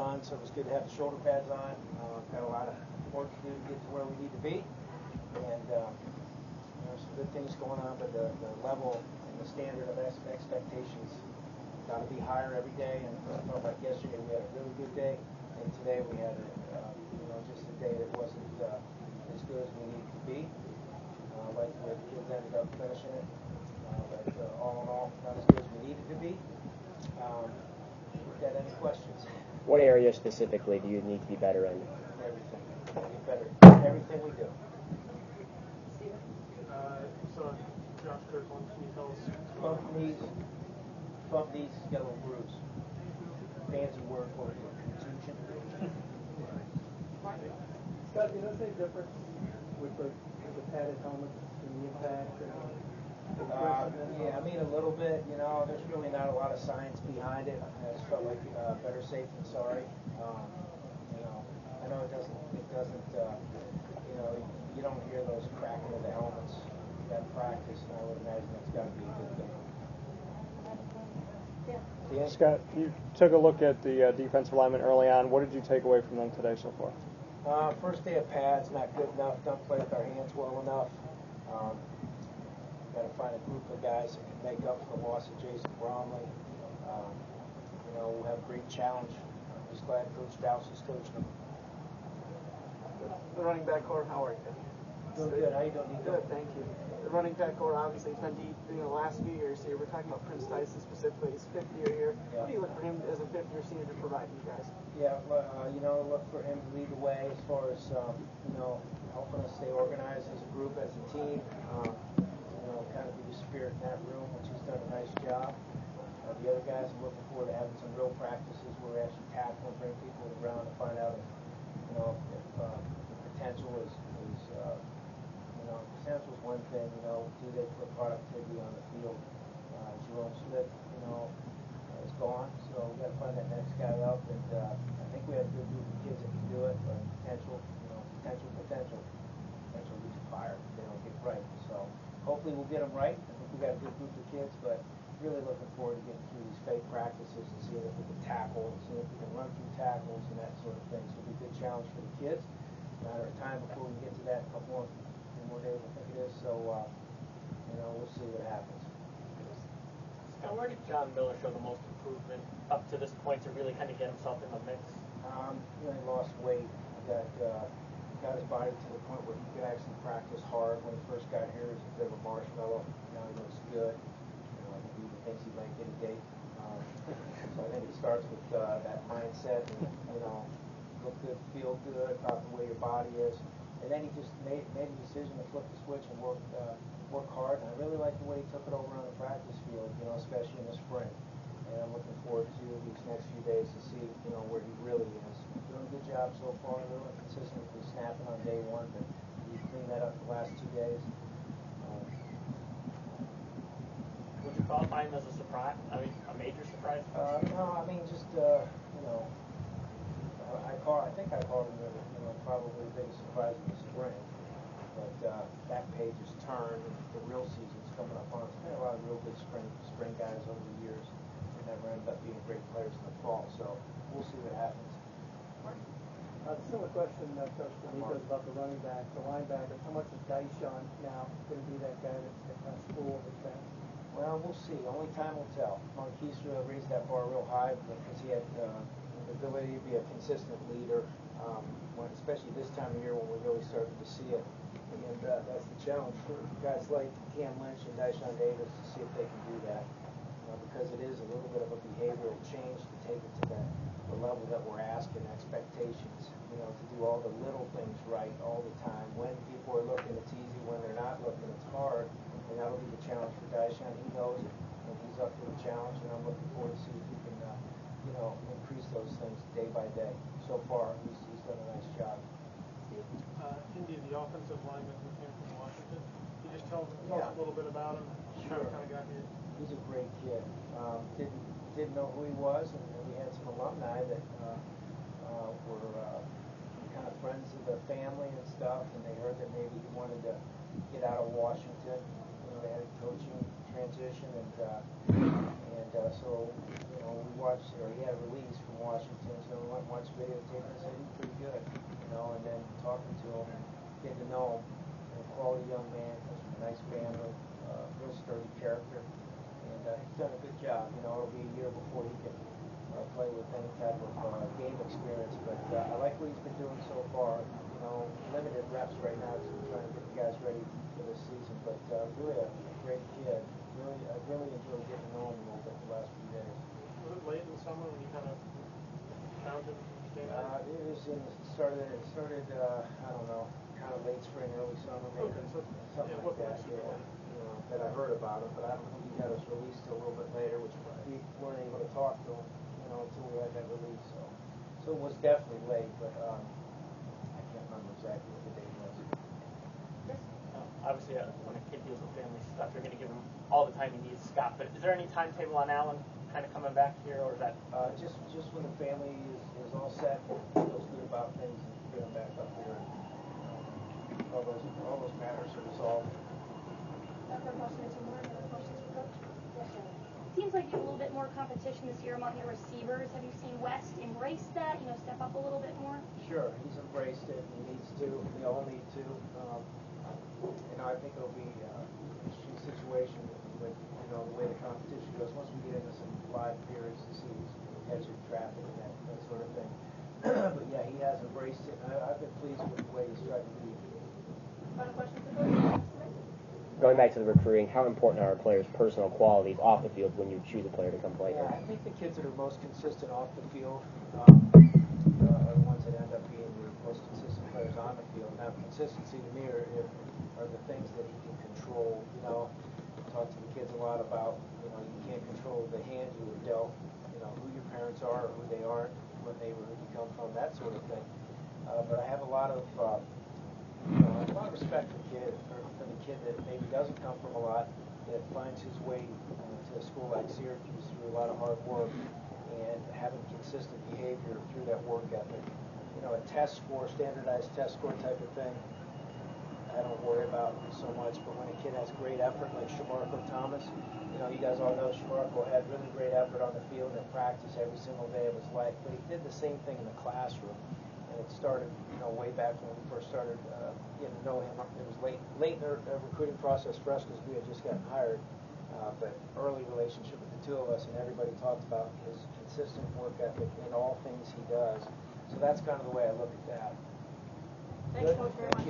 done, so it was good to have the shoulder pads on. Got a lot of work to do to get to where we need to be, and some good things going on, but the level and the standard of expectations got to be higher every day. And I felt like yesterday we had a really good day, and today we had just a day that wasn't as good as we needed to be. Like the way the kids ended up finishing it, but all in all, not as good as we needed to be. Got any questions? What area specifically do you need to be better in? Everything. Get better. Everything we do. So, Josh Kirkland, can you tell us? Bump knees, got a little bruise. Fancy word for it, contusion. Scott, do you notice any difference with the padded helmets and the impact? Yeah, I mean a little bit. There's really not a lot of science behind it. I just felt like better safe than sorry. I know it doesn't. You don't hear those cracking of the helmets at practice, and I would imagine that's got to be a good thing. Yeah. Scott, you took a look at the defensive linemen early on. What did you take away from them today so far? First day of pads, not good enough. Don't play with our hands well enough. Got to find a group of guys that can make up for the loss of Jason Bromley. We'll have a great challenge. I'm just glad Coach Dowse is coaching them. The running back core, how are you? Doing good. How you doing? Good, thank you. The running back core obviously has been deep the last few years here. We're talking about Prince Tyson specifically. His fifth year here. Yeah. What do you look for him as a fifth-year senior to provide you guys? Yeah, look for him to lead the way as far as helping us stay organized as a group, as a team. Kind of be the spirit in that room, which he's done a nice job. The other guys are looking forward to having some real practices where we actually tackle and bring people to the ground to find out if potential is potential is one thing. Do they put productivity on the field? Jerome Smith, is gone, so we got to find that next guy up. And I think we have a good group of kids that can do it, but potential leads to fire if they don't get right. So hopefully we'll get them right. I think we got a good group of kids, but really looking forward to getting through these fake practices and seeing if we can tackle and seeing if we can run through tackles and that sort of thing. So it'll be a good challenge for the kids. It's a matter of time before we get to that. A couple more days, I think it is. So we'll see what happens. Now, where did John Miller show the most improvement up to this point to really kind of get himself in the mix? He lost weight. Got his body to the point where he could actually practice hard. When he first got here, he was a bit of a marshmallow. Now he looks good. He even thinks he might get a date. So I think it starts with that mindset and, look good, feel good about the way your body is. And then he just made a decision to flip the switch and work hard. And I really like the way he took it over on the practice field, especially in the spring. And I'm looking forward to these next few days to see, where he really is. Doing a good job so far. A little inconsistent with snapping on day one, but he cleaned that up the last 2 days. Would you qualify him as a surprise? I mean, a major surprise? No, I mean just I think I called him probably the biggest surprise of the spring. But that page is turned, and the real season's coming up on us. There's been a lot of real good spring guys over the years who never ended up being great players in the fall. So we'll see what happens. Similar question, Coach D'Amico, is about the running back, the linebackers. How much is Dyson now going to be that guy that kind of spooled his back? Well, we'll see. Only time will tell. Marquise raised that bar real high because he had the ability to be a consistent leader, especially this time of year when we're really starting to see it. And that's the challenge for guys like Cam Lynch and Dyson Davis to see if they can do that. Because it is a little bit of a behavioral change to take it to the level that we're asking, expectations, to do all the little things right all the time. When people are looking, it's easy. When they're not looking, it's hard. And that'll be the challenge for Dyson. He knows it, and he's up to the challenge, and I'm looking forward to see if he can, increase those things day by day. So far, he's done a nice job. Indy, the offensive lineman who came from Washington, can you just tell us a little bit about him? Sure. How he kind of got here? He's a great kid. Didn't know who he was, and we had some alumni that were kind of friends of the family and stuff, and they heard that maybe he wanted to get out of Washington. They had a coaching transition, and so, we watched, or he had a release from Washington, so we went and watched videotape and I said, he's pretty good, and then talking to him and getting to know him, quality young man, comes from a nice family, real sturdy character, and he's done a good job. It'll be a year before he can play with any type of game experience, but I like what he's been doing so far. Limited reps right now because we're trying to get the guys ready for this season, but really a great kid. I really enjoyed getting to know him a little bit the last few days. Was it late in the summer when you kind of found him? It was started I don't know, kind of late spring, early summer, maybe. Okay, so Something like that, yeah. That I heard about him, but I don't think he got his release till a little bit later, which we weren't able to talk to him, until we had that release. So it was definitely late, but I can't remember exactly what the date was. Obviously, when a kid deals with family stuff, you're going to give him all the time he needs, Scott. But is there any timetable on Alan kind of coming back here, or is that just when the family is all set, feels good about things, and bring them back up here, and all those matters are resolved. Seems like you have a little bit more competition this year among your receivers. Have you seen West embrace that, step up a little bit more? Sure, he's embraced it. He needs to. We all need to. I think it'll be an interesting situation with, the way the competition goes. Once we get into some live periods to see who's catching traffic and that sort of thing. But yeah, he has embraced it. I've been pleased with the way he's tried to lead. Final question for Coach? Going back to the recruiting, how important are our players' personal qualities off the field when you choose a player to come play here? I think the kids that are most consistent off the field are the ones that end up being the most consistent players on the field. Now, consistency to me are the things that he can control. Talk to the kids a lot about, you can't control the hand you were dealt, who your parents are or who they aren't, what neighborhood you come from, that sort of thing. But I have a lot of respect for the kid that maybe doesn't come from a lot, that finds his way to a school like Syracuse through a lot of hard work and having consistent behavior through that work ethic. A test score, standardized test score type of thing, I don't worry about so much, but when a kid has great effort like Shamarko Thomas, you guys all know Shamarko had really great effort on the field and practice every single day of his life, but he did the same thing in the classroom. And it started, way back when we first started getting to know him. It was late in the recruiting process for us because we had just gotten hired. But early relationship with the two of us, and everybody talked about his consistent work ethic in all things he does. So that's kind of the way I look at that. Thanks, Coach, very much.